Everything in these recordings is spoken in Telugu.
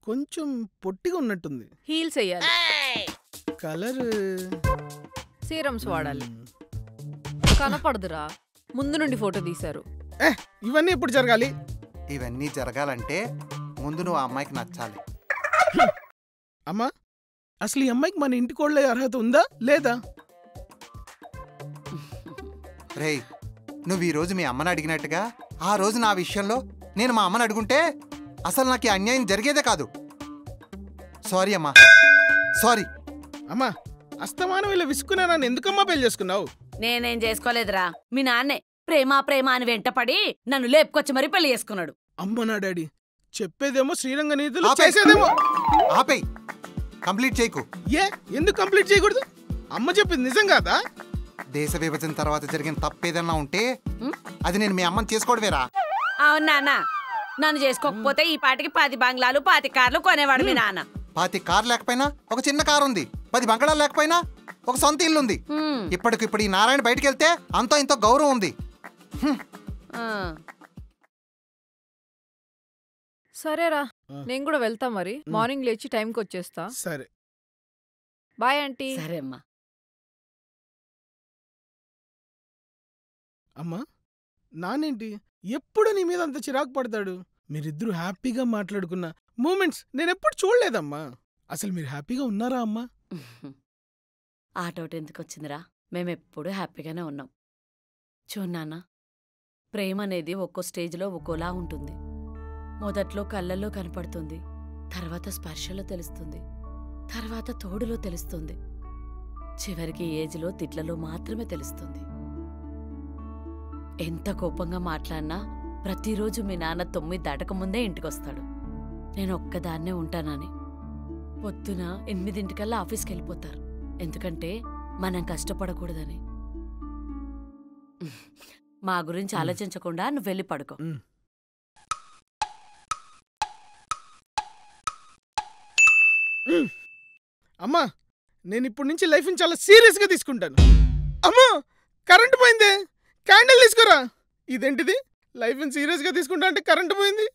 కొంచెం పొట్టిగా ఉన్నట్టుంది. హీల్స్ వేయాలి. కలర్ సీరమ్స్ వాడాలి. కనపడదురా, ముందు నుండి ఫోటో తీశారు. ఇవన్నీ ఎప్పుడు జరగాలి? ఇవన్నీ జరగాలంటే ముందు నువ్వు ఆ అమ్మాయికి నచ్చాలి. అమ్మా, అసలు ఈ అమ్మాయికి మన ఇంటి కోళ్ళే అర్హత ఉందా లేదా? రేయ్, నువ్వు ఈరోజు మీ అమ్మని అడిగినట్టుగా ఆ రోజు నా విషయంలో నేను మా అమ్మని అడుగుంటే అసలు నాకు అన్యాయం జరిగేదే కాదు. సారీ అమ్మా, సారీ. అమ్మా, అస్తమానం ఇలా విసుకున్నా నన్ను ఎందుకమ్మా పెళ్లి చేసుకున్నావు? నేనేం చేసుకోలేదురా, మీ నాన్నే ప్రేమ ప్రేమ అని వెంటపడి నన్ను లేపుకొచ్చి మరీ పెళ్లి చేసుకున్నాడు. అమ్మ నా డాడీ చెప్పేదేమో శ్రీరంగ నీతులు, చేసేదేమో. ఆపేయ్, కంప్లీట్ చేయకు. ఎందుకు కంప్లీట్ చేయకూడదు? అమ్మ చెప్పింది నిజం కాదా? దేశ విభజన తర్వాత జరిగిన తప్పేదన్నా ఉంటే అది నేను మీ అమ్మని చేసుకోవడమేరా. అవునా, నన్ను చేసుకోకపోతే ఈ పాటికి 10 బంగ్లాలు 10 కార్లు కొనేవాడు మీ నాన్న. 10 కారు లేకపోయినా ఒక చిన్న కారు ఉంది, 10 బంగళాలు లేకపోయినా ఒక సొంత ఇల్లు ఉంది. ఇప్పటికిప్పుడు ఈ నారాయణ బయటికి వెళ్తే అంతో ఇంతో గౌరవం ఉంది. సరేరా, నేను కూడా వెళ్తా. మరి మార్నింగ్ లేచి టైంకి వచ్చేస్తా. సరే, బాయ్ ఆంటీ. సరే అమ్మా. అమ్మా, నానేంటి ఎప్పుడు నీ మీద అంత చిరాకు పడతాడు? మీరిద్దరూ హ్యాపీగా మాట్లాడుకున్న మూమెంట్స్ నేనెప్పుడు చూడలేదమ్మా. అసలు మీరు హ్యాపీగా ఉన్నారా అమ్మా? ఆ డౌట్ ఎందుకు వచ్చిందిరా, మేమెప్పుడు హ్యాపీగానే ఉన్నాం. చూన్నానా, ప్రేమ అనేది ఒక్కో స్టేజ్లో ఒక్కోలా ఉంటుంది. మొదట్లో కళ్ళల్లో కనపడుతుంది, తర్వాత స్పర్శలో తెలుస్తుంది, తర్వాత తోడులో తెలుస్తుంది, చివరికి ఏజ్లో తిట్లలో మాత్రమే తెలుస్తుంది. ఎంత కోపంగా మాట్లాడినా ప్రతిరోజు మీ నాన్న 9 దాటకముందే ఇంటికొస్తాడు. నేను ఒక్కదాన్నే ఉంటానని. పొద్దున 8 ఆఫీస్కి వెళ్ళిపోతారు, ఎందుకంటే మనం కష్టపడకూడదని. మా గురించి ఆలోచించకుండా నువ్వు వెళ్ళి పడుకో. అమ్మా, నేను ఇప్పటి నుంచి లైఫ్ని చాలా సీరియస్గా తీసుకుంటాను. అమ్మా, కరెంటు పోయిందే, క్యాండిల్ తీసుకురా. ఇదేంటిది, లైఫ్ని సీరియస్గా తీసుకుంటా అంటే కరెంటు పోయింది.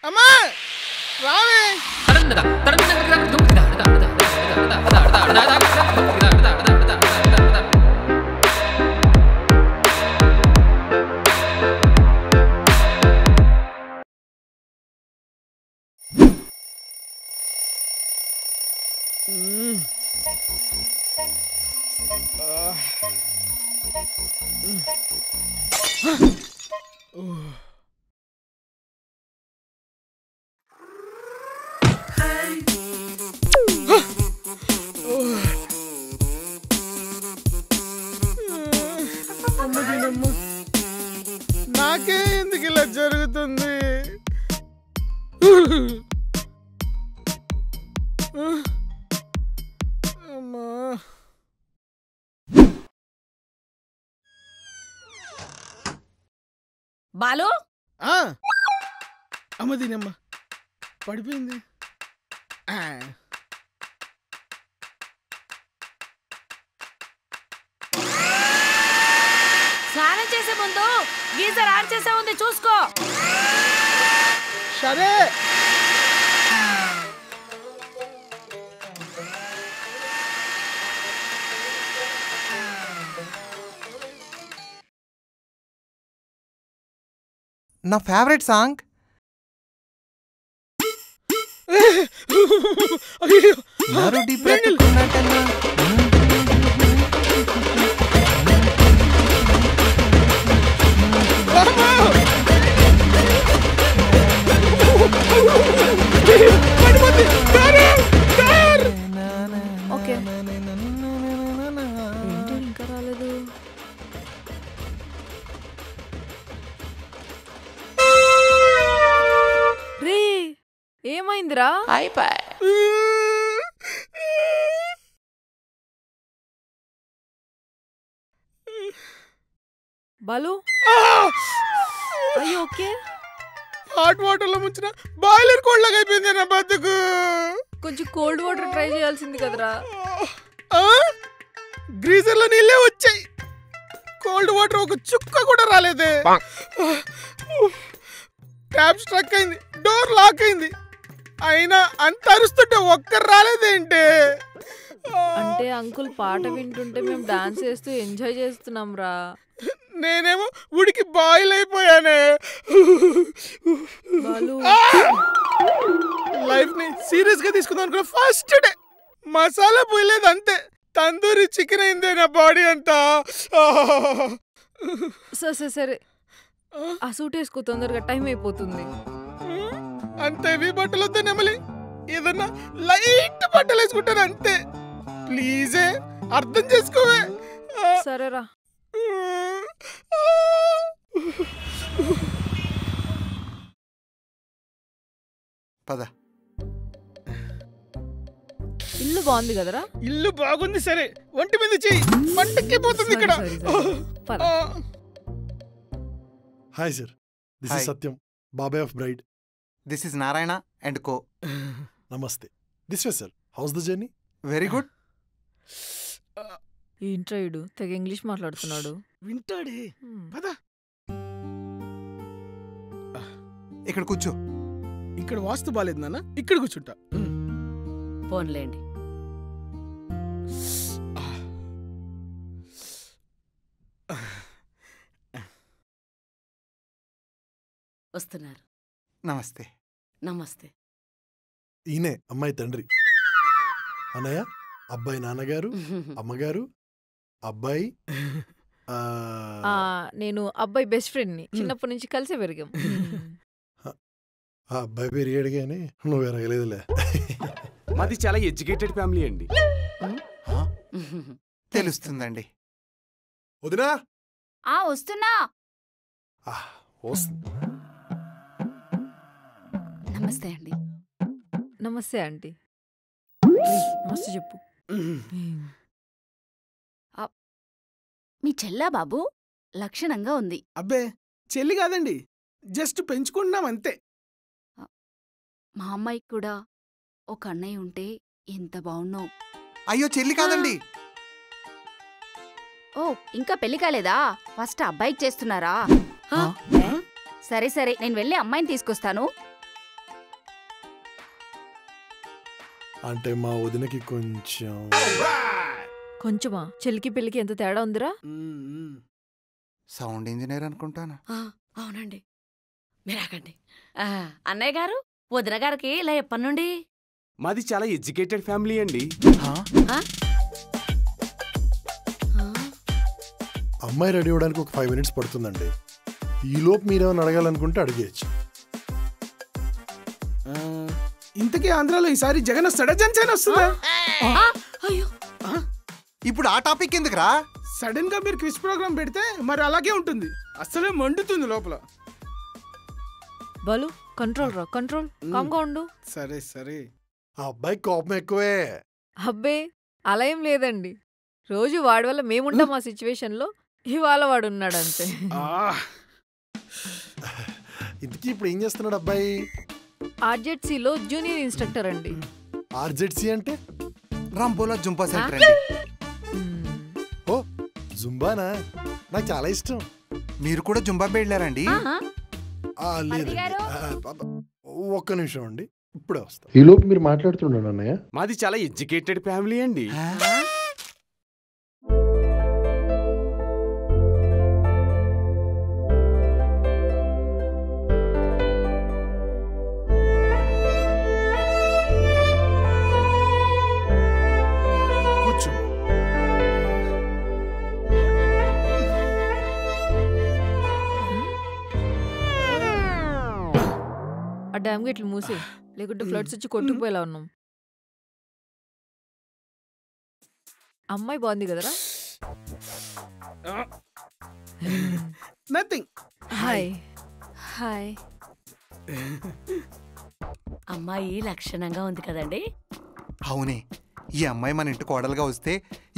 అమ్మా రావే. నాకే ఎందుకు ఇలా జరుగుతుంది? అమ్మా, బాలు, అమ్మ దీనమ్మ పడిపోయింది. స్నానం చేసే ముందు గీజర్ ఆన్ చేసే ఉంది చూసుకో. సరే. నా ఫేవరెట్ సాంగ్. ఓకే, ఇంకా రాలేదు. రే, ఏమైందిరా? బాలు, అయ్యో ఓకే. హాట్ వాటర్ లో ముంచిన బాయిలర్ కోడ్ లాగా అయిపోయింది నా బతుకు. కొంచెం కోల్డ్ వాటర్ ట్రై చేయాల్సింది కదరా. గ్రీజర్ లో నీళ్ళే వచ్చాయి, కోల్డ్ వాటర్ ఒక చుక్క కూడా రాలేదే. ట్యాప్ స్ట్రక్ అయింది, డోర్ లాక్ అయింది. అయినా అంత అరుస్తుంటే ఒక్కరు రాలేదేంటి? అంటే అంకుల్ పాట వింటుంటే మేము డాన్స్ చేస్తూ ఎంజాయ్ చేస్తున్నాం రా. నేనేమో ఉడికి బాయిల్ అయిపోయానే. బాలు లైఫ్ ని సీరియస్ గా తీసుకుందాం అనుకున్న ఫస్ట్ డే మసాలా పోయలేదు అంతే. తందూరి చికెన్ అయిందే నా బాడీ అంతా. సరే సరే ఆ సూట్ వేసుకో, తొందరగా టైం అయిపోతుంది. అంత హెవీ బట్టలు వద్దా నెమలి, ఏదన్నా లైట్ బట్టలు వేసుకుంటాను అంతే. ప్లీజే అర్థం చేసుకోవే. సరేరా. పద. ఇల్లు బాగుంది కదరా? ఇల్లు బాగుంది సరే, ఒంటి మీద చెయ్యి పంటక్కిపోతుంది ఇక్కడ. పద. Hi sir, this Hi. Is Satyam, బాబాయ్ of bride. This is Narayana and co. నమస్తే. This way sir, how's the journey? Very good. ఏంట్రా ఈడు తెగ ఇంగ్లీష్ మాట్లాడుతున్నాడు. వింటాడే. పద. ఇక్కడ కూర్చో. ఇక్కడ వాస్తు బాలేదు నాన్న, ఇక్కడ కూర్చుంటా. పోన్లేండి. వస్తున్నారు. నమస్తే. నమస్తే. ఈయనే అమ్మాయి తండ్రి. అన్నయ్య, అబ్బాయి నాన్నగారు, అమ్మగారు, అబ్బాయి. నేను అబ్బాయి బెస్ట్ ఫ్రెండ్ ని, చిన్నప్పటి నుంచి కలిసే పెరిగాం. ఆ అబ్బాయి పేరు అడిగానే నువ్వు ఎరగలేదులే. మాది చాలా ఎడ్యుకేటెడ్ ఫ్యామిలీ అండి. తెలుస్తుందండి. వదినా వస్తున్నా. వస్తుంది. నమస్తే అండి. నమస్తే ఆంటీ. నమస్తే చెప్పు. మీ చెల్లా బాబు లక్షణంగా ఉంది. అబ్బే చెల్లి కాదండి, జస్ట్ పెంచుకుంటున్నాం అంతే. మా అమ్మాయికి కూడా ఒక అన్నయ్య ఉంటే ఎంత బాగున్నావు. అయ్యో చెల్లి కాదండి. ఓ ఇంకా పెళ్లి కాలేదా? ఫస్ట్ అబ్బాయికి చేస్తున్నారా? సరే సరే, నేను వెళ్ళి అమ్మాయిని తీసుకొస్తాను. అంటే మా వదినకి కొంచెం కొంచెమా? చెల్లికి పెళ్లికి ఎంత తేడా ఉందిరా? సౌండ్ ఇంజనీర్ అనుకుంటాను. అవునండి. మీరాకండి. అన్నయ్య గారు, వదిన గారికి ఇలా ఎప్పటి నుండి? మాది చాలా ఎడ్యుకేటెడ్ ఫ్యామిలీ అండి. అమ్మాయి రెడీ అవ్వడానికి ఒక 5 minutes పడుతుందండి. ఈలోపు మీరేమైనా అడగాలనుకుంటే అడిగేయచ్చు. ఇంతకీ ఆంధ్రాలో ఈసారి జగన్ వస్తాడా, జనసేన వస్తుందా? అయ్యో, ఇప్పుడు ఆ టాపిక్ ఎందుకురా? సడన్ గా మీరు క్విజ్ ప్రోగ్రామ్ పెడితే మరి అలాగే ఉంటుంది. అసలే మండుతుంది లోపల. బాలు కంట్రోల్ రా, కంట్రోల్. కామ్గా ఉండు. సరే సరే. ఆ అబ్బాయి కోపం ఎక్కువే. అబ్బే అలా ఏం లేదండి. రోజు వాడి వల్ల మేముంటాం ఆ సిచ్యువేషన్ లో, ఇవాళ వాడు ఉన్నాడు అంతే. ఇంతకీ ఇప్పుడు ఏం చేస్తున్నాడు అబ్బాయి? ఆర్జెడ్సీలో జూనియర్ ఇన్స్ట్రక్టర్ అండి. ఆర్జెడ్సీ అంటే? రాంబోలా జుంపా సెంటర్ అండి. ఓ జుంబానా, నాకు చాలా ఇష్టం. మీరు కూడా జుంబా వెళ్ళారండి? లేదు, ఒక్క నిమిషం అండి, ఇప్పుడే వస్తా. ఈలోపు మీరు మాట్లాడుతున్నాడు అన్నయ్య. మాది చాలా ఎడ్యుకేటెడ్ ఫ్యామిలీ అండి. కూర్చో. ఆ డ్యామ్ గేట్లు మూసి, లేకుంటే ఫ్లడ్స్ వచ్చి కొట్టుకుపోయేలా ఉన్నాం. అమ్మాయి బాగుంది కదరా? నథింగ్. Hi hi. అమ్మాయి లక్షణంగా ఉంది కదండి. అవునే, ఈ అమ్మాయి మన ఇంటి కోడలుగా వస్తే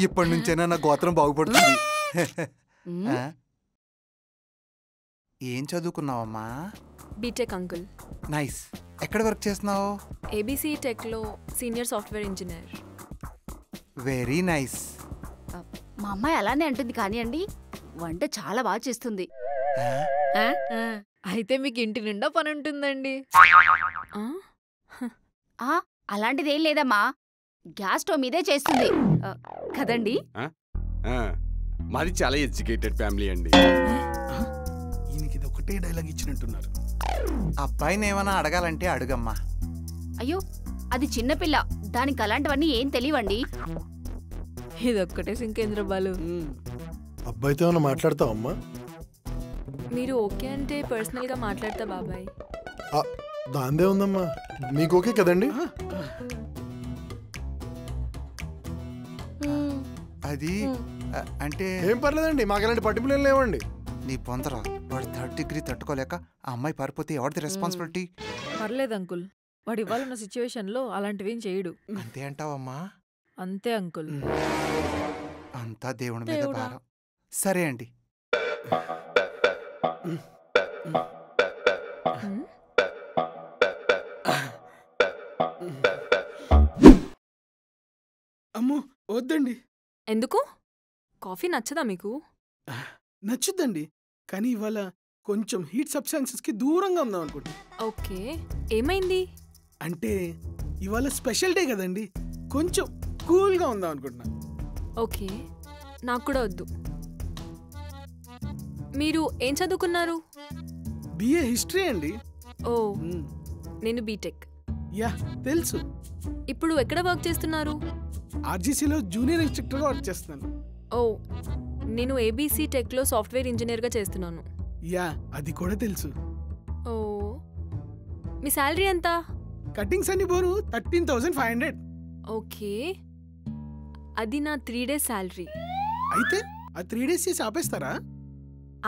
ఇప్పటి నుంచైనా నా గోత్రం బాగుపడుతుంది. ఆ? ఏం చదువుకున్నావమ్మా? BTech uncle. నైస్. ఎక్కడ వర్క్ చేస్తున్నావు? ఏబీసీ టెక్లో senior software engineer. Very nice. మా అమ్మాయి అలానే అంటుంది కానీ అండి, వంట చాలా బాగా చేస్తుంది. అయితే మీకు ఇంటి నిండా పని ఉంటుందండి. ఆ అలాంటిదేం లేదమ్మా, గ్యాస్ స్టవ్ మీదే చేస్తుంది కదండి. మాది చాలా ఎడ్యుకేటెడ్ ఫ్యామిలీ అండి. ఈయనకి ఇది ఒకటే డైలాగ్ ఇచ్చినట్టున్నారు. అబ్బాయిని ఏమైనా అడగాలంటే అడుగమ్మా. అయ్యో అది చిన్నపిల్ల, దానికి అలాంటివన్నీ ఏం తెలియవండి. ఇదొక్కటే సింకేంద్ర బాలు. అబ్బాయితో ఏమైనా మాట్లాడతావమ్మా? మీరు ఓకే అంటే పర్సనల్గా మాట్లాడతా బాబాయ్. దాందే ఉందమ్మా, మీకు ఓకే కదండి? అది అంటే ఏం పర్లేదండి, మాకు అలాంటి పట్టింపులు ఏం లేవండి. నీ పొందరా, వాడు 3rd డిగ్రీ తట్టుకోలేక ఆ అమ్మాయి పారిపోతే ఎవరిది రెస్పాన్సిబిలిటీ? పర్లేదు అంకుల్, వాడు ఇవ్వాలన్న సిచ్యువేషన్లో అలాంటివేం చేయడు. అంతే అంటావమ్మా? అంతే అంకుల్. అంతా దేవుడి మీద భారం. సరే అండి. అమ్మో వద్దండి. ఎందుకు? కాఫీ నచ్చదా మీకు? నచ్చుద్దండి, కానీ ఇవాళ కొంచెం హీట్ సబ్స్టాన్సెస్కి దూరంగా ఉందాం అనుకుంటా. ఓకే, ఏమైంది? అంటే ఇవాళ స్పెషల్ డే కదండి, కొంచెం కూల్గా ఉందాం అనుకుంటున్నా. ఓకే, నాకు కూడా వద్దు. మీరు ఏం చదువుకున్నారు? బిఏ హిస్టరీ అండి. ఓ, నేను బీటెక్. యా తెలుసు. ఇప్పుడు ఎక్కడ వర్క్ చేస్తున్నారు? ఆర్జీసీలో జూనియర్ ఇన్స్ట్రక్టర్గా వర్క్ చేస్తున్నాను. ఓ, నేను ఏబీసీ టెక్లో సాఫ్ట్వేర్ ఇంజనీర్గా చేస్తున్నాను. యా అది కూడా తెలుసు. ఓ, మీ శాలరీ ఎంత? కటింగ్స్ అన్ని పోను 13,500. ఓకే, అది నా 3 days శాలరీ. అయితే ఆ 3 days చేసి ఆపేస్తారా?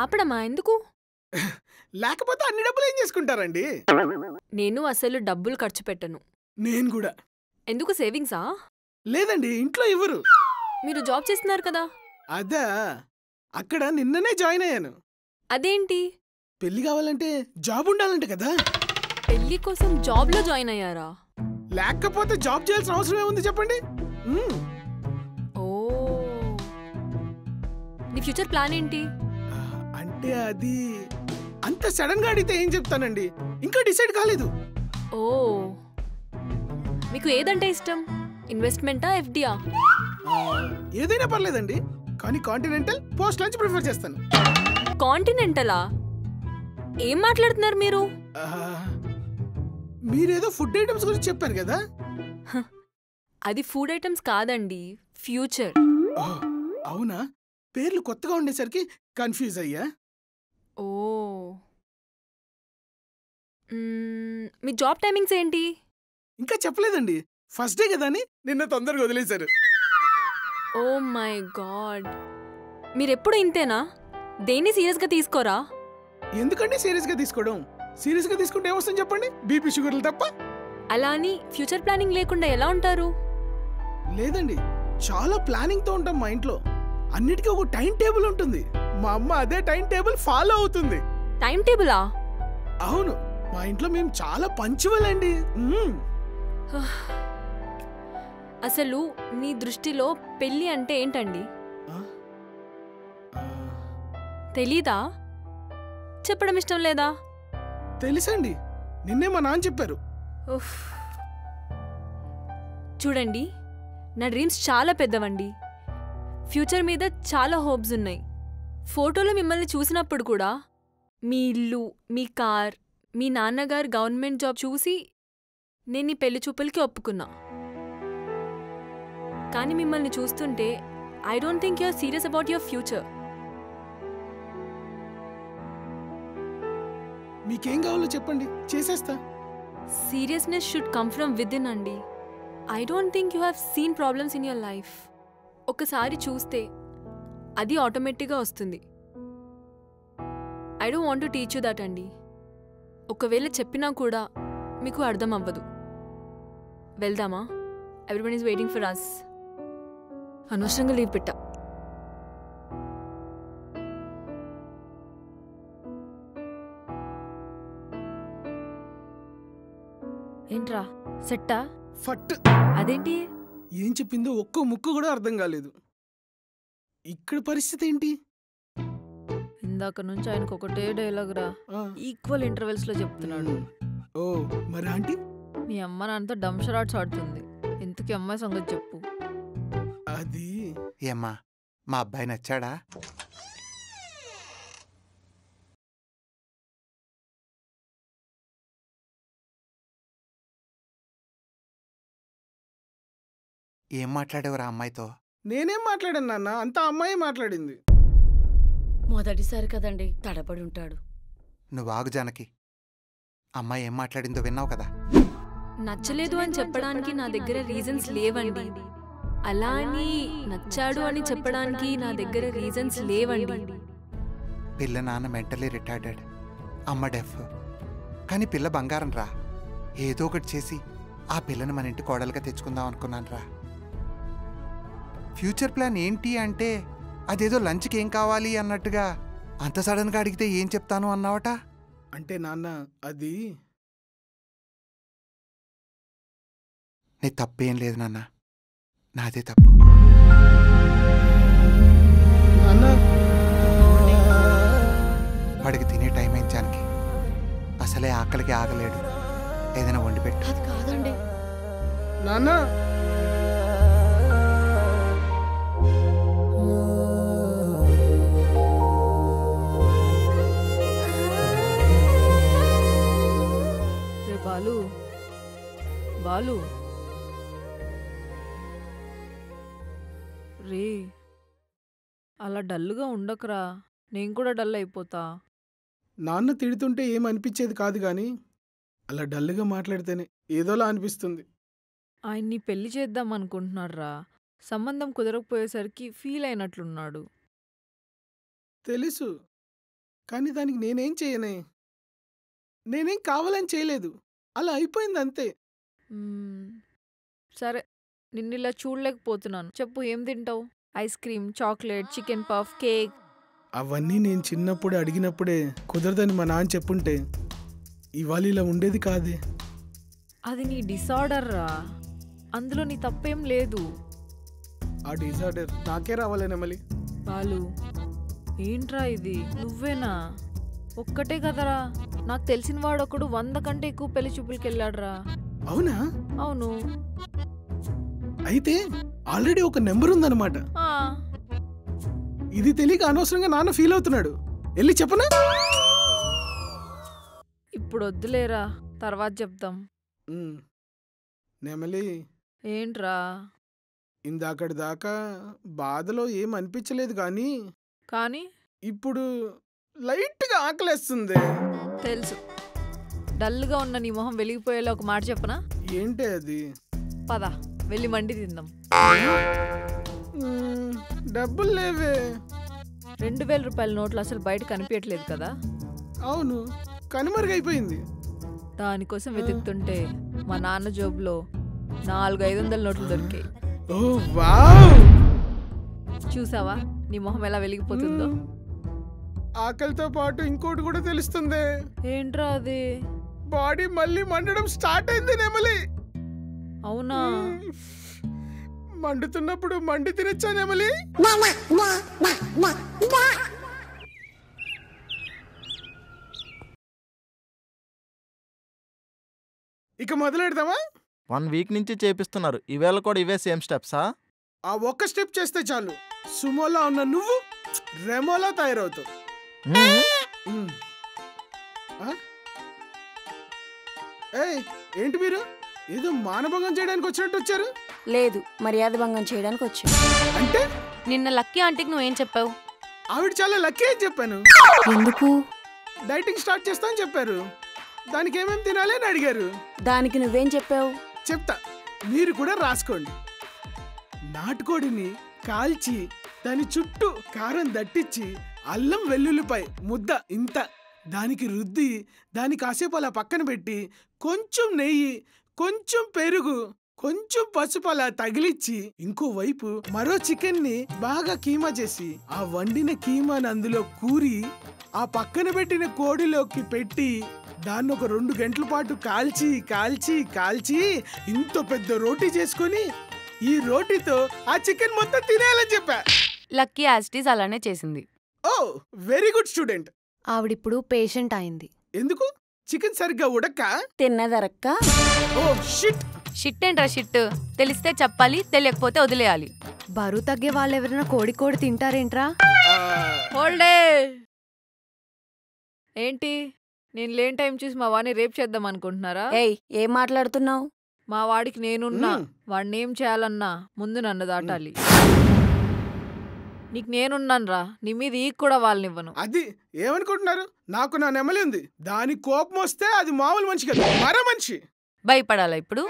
ఆపడమా? ఎందుకు? లేకపోతే అన్ని డబ్బులు ఏం చేసుకుంటారండి? నేను అసలు డబ్బులు ఖర్చు పెట్టను. నేను కూడా. ఎందుకు, సేవింగ్సా? లేదండి, ఇంట్లో ఇవ్వరు. మీరు జాబ్ చేస్తున్నారు కదా? అదా, అక్కడ నిన్ననే జాయిన్ అయ్యాను. అదేంటి? పెళ్లి కావాలంటే జాబ్ ఉండాలంటే కదా. పెళ్లి కోసం జాబ్లో జాయిన్ అయ్యారా? లేకపోతే జాబ్ చేయాల్సిన అవసరం ఏముంది చెప్పండి. ఓ, నీ ఫ్యూచర్ ప్లాన్ ఏంటి? అంటే అది అంత సడన్ గా అడిగితే ఏం చెప్తానండి, ఇంకా డిసైడ్ కాలేదు. ఓ, మీకు ఏదంటే ఇష్టం? ఇన్వెస్ట్మెంటా, ఎఫ్డియా? ఏదైనా పర్లేదండి, కానీ కాంటినెంటల్ పోస్ట్ లంచ్ ప్రిఫర్ చేస్తాను. కాంటినెంటలా? ఏం మాట్లాడుతున్నారు మీరు? మీరేదో ఫుడ్ ఐటమ్స్ గురించి చెప్పారు కదా. అది ఫుడ్ ఐటమ్స్ కాదండి, ఫ్యూచర్. అవునా? పేర్లు కొత్తగా ఉండేసరికి కన్ఫ్యూజ్ అయ్యా. ఓ, మీ జాబ్ టైమింగ్స్ ఏంటి? ఇంకా చెప్పలేదండి, ఫస్ట్ డే కదా అని నిన్న తొందరగా వదిలేశారు. ఓ మై గాడ్, మీరెప్పుడు ఇంతేనా? దేన్ని సీరియస్గా తీసుకోరా? ఎందుకంటే సీరియస్గా తీసుకోవడం? సీరియస్గా తీసుకుంటే ఏమొస్తుంది చెప్పండి, బీపీ షుగర్లు తప్ప. అలా అని ఫ్యూచర్ ప్లానింగ్ లేకుండా ఎలా ఉంటారు? లేదండి, చాలా ప్లానింగ్తో ఉంటాం మా ఇంట్లో. అన్నిటికీ ఒక టైం టేబుల్ ఉంటుంది. మా అమ్మ అదే టైం టేబుల్ ఫాలో అవుతుంది. టైం టేబులా? అవును, మా ఇంట్లో మేము చాలా పంచువల్ అండి. అసలు నీ దృష్టిలో పెళ్లి అంటే ఏంటండి? తెలీదా? చెప్పడం ఇష్టం లేదా? తెలుసండి, నిన్నే మా నాన్న చెప్పారు. చూడండి, నా డ్రీమ్స్ చాలా పెద్దవండి. ఫ్యూచర్ మీద చాలా హోప్స్ ఉన్నాయి. ఫోటోలో మిమ్మల్ని చూసినప్పుడు కూడా మీ ఇల్లు, మీ కార్, మీ నాన్నగారు గవర్నమెంట్ జాబ్ చూసి నేను ఈ పెళ్లి చూపులకి ఒప్పుకున్నా. కానీ మిమ్మల్ని చూస్తుంటే I don't think you are serious about your future. మీకేం కావాలో చెప్పండి, చేసేస్తా. Seriousness should come from within అండి. I don't think you have seen problems in your life. ఒకసారి చూస్తే అది ఆటోమేటిక్గా వస్తుంది. I don't want to teach you that అండి. ఒకవేళ చెప్పినా కూడా మీకు అర్థం అవ్వదు. వెళ్దామా? Everyone is waiting for us. అనవసరంగా లీవ్ పెట్టా. ఏంట్రా సెట్టా? ఫట్. అదేంటి? ఏం చెప్పిందో ఒక్క ముక్క కూడా అర్థం కాలేదు. ఇక్కడ పరిస్థితి ఏంటి? ఇందాక నుంచి ఆయనకు ఒకటే డైలాగ్ రా, ఈక్వల్ ఇంటర్వెల్స్ లో చెప్తున్నాడు. ఓ మరి ఆంటీ మీ అమ్మ నాన్నతో డమ్ షరాట్స్ ఆడుతుంది. ఇంతకీ అమ్మాయి సంగతి చెప్పు. అది ఏమ్మా మా అబ్బాయి నచ్చాడా? ఏం మాట్లాడేవరా అమ్మాయితో? నేనేం మాట్లాడాను నాన్న, అంతా అమ్మాయి మాట్లాడింది. మొదటిసారి కదండి, తడబడి ఉంటాడు. నువ్వు ఆగు జానకి. అమ్మాయి ఏం మాట్లాడిందో విన్నావు కదా. నచ్చలేదు అని చెప్పడానికి నా దగ్గర రీజన్స్ లేవండి. అలా అని నచ్చాడు అని చెప్పడానికి నా దగ్గర రీజన్స్ లేవండి. పిల్ల నాన్న మెంటలీ రిటార్డెడ్, అమ్మ డెఫ్. కానీ పిల్ల బంగారం రా. ఏదో ఒకటి చేసి ఆ పిల్లని మన ఇంటి కోడలుగా తెచ్చుకుందాం అనుకున్నాను రా. ఫ్యూచర్ ప్లాన్ ఏంటి అంటే అదేదో లంచ్కి ఏం కావాలి అన్నట్టుగా అంత సడన్గా అడిగితే ఏం చెప్తాను అన్నావట. అంటే నాన్న అది నీ తప్పేం లేదు నాన్న, నాదే తప్పు. నాన్న వాడికి తినే టైం అయించానికి అసలే ఆకలికి ఆగలేడు. ఏదైనా వండి పెట్టు. అది కాదండి నాన్న. బాలు బాలు రే, అలా డల్గా ఉండకరా, నేను కూడా డల్ అయిపోతా. నాన్న తిడుతుంటే ఏమనిపించేది కాదు కానీ అలా డల్గా మాట్లాడితేనే ఏదోలా అనిపిస్తుంది. ఆయన్ని పెళ్లి చేద్దాం అనుకుంటున్నారా, సంబంధం కుదరకపోయేసరికి ఫీల్ అయినట్లున్నాడు. తెలుసు, కానీ దానికి నేనేం చేయనే. నేనేం కావాలని చేయలేదు, అలా అయిపోయింది అంతే. సరే, నిన్నిలా చూడలేకపోతున్నాను. చెప్పు, ఏం తింటావు? Ice cream, chocolate, chicken puff, cake? అవన్నీ నేను చిన్నప్పుడు అడిగినప్పుడే కుదరదని మా నాన్న చెప్పుంటే ఇవాళ ఇలా ఉండేది కాదే. అది నీ డిసార్డర్ రా, అందులో నీ తప్పేం లేదు. ఆ డిసార్డర్ నాకే రావాలేనా మళ్ళీ? బాలు, ఏంట్రా ఇది? నువ్వేనా? ఒక్కటే కదరా, నాకు తెలిసిన వాడొకడు 100 కంటే ఎక్కువ పెళ్లి చూపులకి వెళ్ళాడురా. అవునా? అవును. అయితే ఆల్రెడీ ఒక నెంబర్ ఉందన్నమాట. ఇది తెలియక అనవసరంగా నాన్న ఫీల్ అవుతున్నాడు. వెళ్ళి చెప్పనా? ఇప్పుడు వద్దులేరా, తర్వాత చెప్తాం. నెమలి, ఏంట్రా? ఇందాకటి దాకా బాధలో ఏం అనిపించలేదు కానీ ఇప్పుడు లైట్గా ఆకలేస్తుంది. తెలుసు, డల్గా ఉన్న నీ మొహం వెలిగిపోయేలా ఒక మాట చెప్పనా? ఏంటి అది? పద, వెళ్ళి మండి తిందాం. డబ్బులు లేవే. 2000 రూపాయల నోట్లు అసలు బయట కనిపించట్లేదు కదా? అవును, కనుమరుగైపోయింది. దానికోసం వెతుకుతుంటే మా నాన్న జోబులో 400-500 నోట్లు దొరికాయి. ఓ వావ్! చూసావా నీ మొహం ఎలా వెలిగిపోతుందో? ఆకలితో పాటు ఇంకోటి కూడా తెలుస్తుంది. ఏంట్రా అది? బాడీ మళ్ళీ మండడం స్టార్ట్ అయింది నెమలి. అవునా? మండుతున్నప్పుడు మండి తినచ్చా నెమలి? ఇక మొదలెడదామా? 1 వీక్ నుంచి చేపిస్తున్నారు, ఈవేళ కూడా ఇవే సేమ్ స్టెప్సా? ఆ ఒక్క స్టెప్ చేస్తే చాలు, సుమోలా ఉన్న నువ్వు రెమోలా తయారవుతావు. ఏంటి మీరు ఏదో మానభంగం చేయడానికి వచ్చినట్టు వచ్చారు? లేదు, మర్యాద భంగం చేయడానికి వచ్చాను. అంటే నిన్న లక్కీ ఆంటీకి నువ్వేం చెప్పావు? ఆవిడ చాలా లక్కీ అని చెప్పాను. ఎందుకు? డైటింగ్ స్టార్ట్ చేస్తా అని చెప్పారు. దానికి ఏమేమి తినాలి అని అడిగారు. దానికి నువ్వేం చెప్పావు? చెప్తా, మీరు కూడా రాసుకోండి. నాటుకోడిని కాల్చి దాని చుట్టూ కారం దట్టించి అల్లం వెల్లుల్లిపాయ ముద్ద ఇంత దానికి రుద్ది దాని కాసేపు అలా పక్కన పెట్టి కొంచెం నెయ్యి, కొంచెం పెరుగు, కొంచెం పసుపు అలా తగిలిచ్చి ఇంకోవైపు మరో చికెన్ ని బాగా కీమా చేసి ఆ వండిన కీమాని అందులో కూరి ఆ పక్కన పెట్టిన కోడిలోకి పెట్టి దాన్ని ఒక 2 గంటల పాటు కాల్చి కాల్చి కాల్చి ఇంత పెద్ద రోటీ చేసుకొని ఈ రోటీతో ఆ చికెన్ మొత్తం తినేయాలని చెప్పా. లక్కీ యాస్టీస్ అలానే చేసింది. Oh very good student. ఆవిడిప్పుడు పేషెంట్ అయింది. ఎందుకు? చికెన్ సరిగ్గా ఉడక్క తిన్నదరక్క. Oh shit. షిట్ ఏంట్రా షిట్? తెలిస్తే చెప్పాలి, తెలియకపోతే వదిలేయాలి. బరువు తగ్గే వాళ్ళు ఎవరైనా కోడి తింటారేంట్రా? హోల్డే. ఏంటి నేను లేని టైం చూసి మా వాడిని రేప్ చేద్దాం అనుకుంటున్నారా? ఏయ్ ఏం మాట్లాడుతున్నావు? మా వాడికి నేనున్నా. వాడిని ఏం చేయాలన్నా ముందు నన్ను దాటాలి. నీకు నేనున్నాను రా, నీ మీద ఈ కూడా వాళ్ళనివ్వను. అది ఏమనుకుంటున్నారు? నాకు నా నెమలి ఉంది, దాని కోపం వస్తే అది మామూలు మనిషి కదా, మరో మనిషి. భయపడాలా ఇప్పుడు?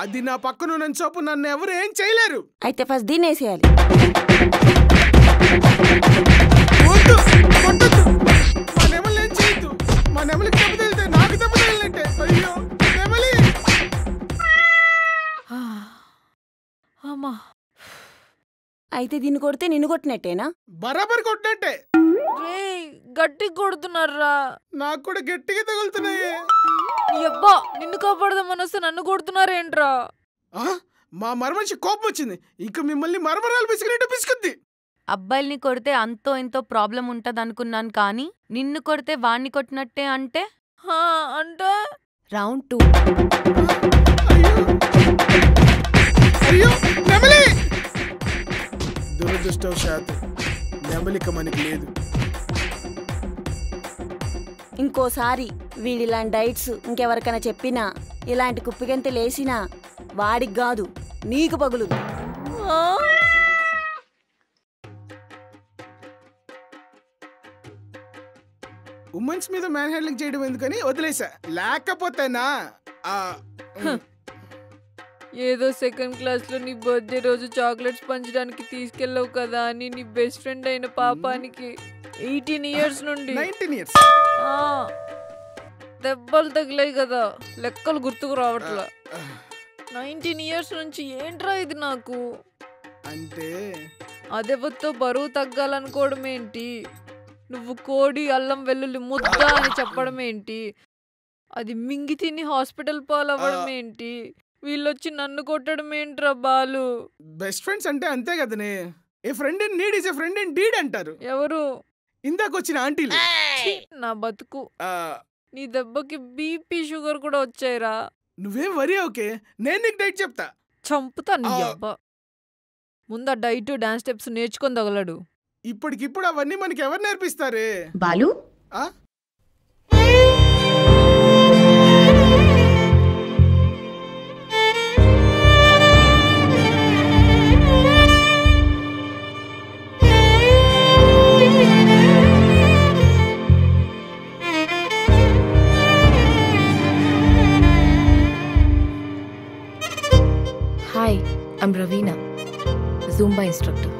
అది నా పక్కన ఉన్న చోపు నన్ను ఎవరు ఏం చేయలేరు. అయితే ఫస్ట్ దీన్ని వేసేయాలి. మా నెమలి ఏం చేయొద్దు. మా నెమలికి దెబ్బ తగిలితే నాకు దెబ్బ తగిలినట్టే. అయ్యో నెమలి. అమ్మా. అయితే దీన్ని కొడితే నిన్ను కొట్టినట్టేనా? బరాబర్ కొట్టినట్టే. గట్టి కొడుతున్నారా? నాకు కూడా గట్టిగా తగులుతున్నాయి. అబ్బా నిన్ను కాపాడదామని వస్తే నన్ను కొడుతున్నారేంట్రా? మా మరమనిషి కోపం వచ్చింది, ఇక మిమ్మల్ని మరమరాలు పిసికినట్టు పిసుకుద్ది. అబ్బాయిల్ని కొడితే అంతో ఎంతో ప్రాబ్లం ఉంటదనుకున్నాను, కానీ నిన్ను కొడితే వాణ్ణి కొట్టినట్టే అంటే అంటే రౌండ్ 2. అయ్యో నెమలి. దురదృష్టవశాత్తు నెమలిక మనకి లేదు. ఇంకోసారి వీడిలాంటి డైట్స్ ఇంకెవరికైనా చెప్పినా, ఇలాంటి కుప్పిగంత లేసినా వాడికి కాదు నీకు పగులు. ఉమెన్స్ మీద మ్యాన్ హ్యాండ్లింగ్ చేయడం ఎందుకని వదిలేసా, లేకపోతేనా ఏదో సెకండ్ క్లాస్ లో నీ బర్త్డే రోజు చాక్లెట్స్ పంచడానికి తీసుకెళ్ళావు కదా అని నీ బెస్ట్ ఫ్రెండ్ అయిన పాపానికి 18 years నుండి 19 years దెబ్బలు తగిలాయి కదా, లెక్కలు గుర్తుకు రావట్లా. 19 years నుంచి ఏంట్రా ఇది నాకు? అంటే అదెవరితో బరువు తగ్గాలనుకోవడం ఏంటి? నువ్వు కోడి అల్లం వెల్లుల్లి ముద్ద అని చెప్పడం ఏంటి? అది మింగి తిని హాస్పిటల్ పాలవ్వడం ఏంటి? వీళ్ళొచ్చి నన్ను కొట్టడం ఏంట్రా బాలు? బెస్ట్ ఫ్రెండ్స్ అంటే అంతే కదనే. A friend in need is a friend in deed అంటారు. ఎవరు? ఇందాకొచ్చిన ఆంటీలు. నా బతుకు. నీ దెబ్బకి బీపీ షుగర్ కూడా వచ్చాయిరా. నువ్వేం వరీ ఓకే, నేను నీకు డైట్ చెప్తా. చంపుతా నీ అబ్బా. ముందు డైట్ డాన్స్ స్టెప్స్ నేర్చుకొని తగలడు. ఇప్పటికిప్పుడు అవన్నీ మనకి ఎవరు నేర్పిస్తారే Balu? Hi, I'm Ravina, Zumba instructor.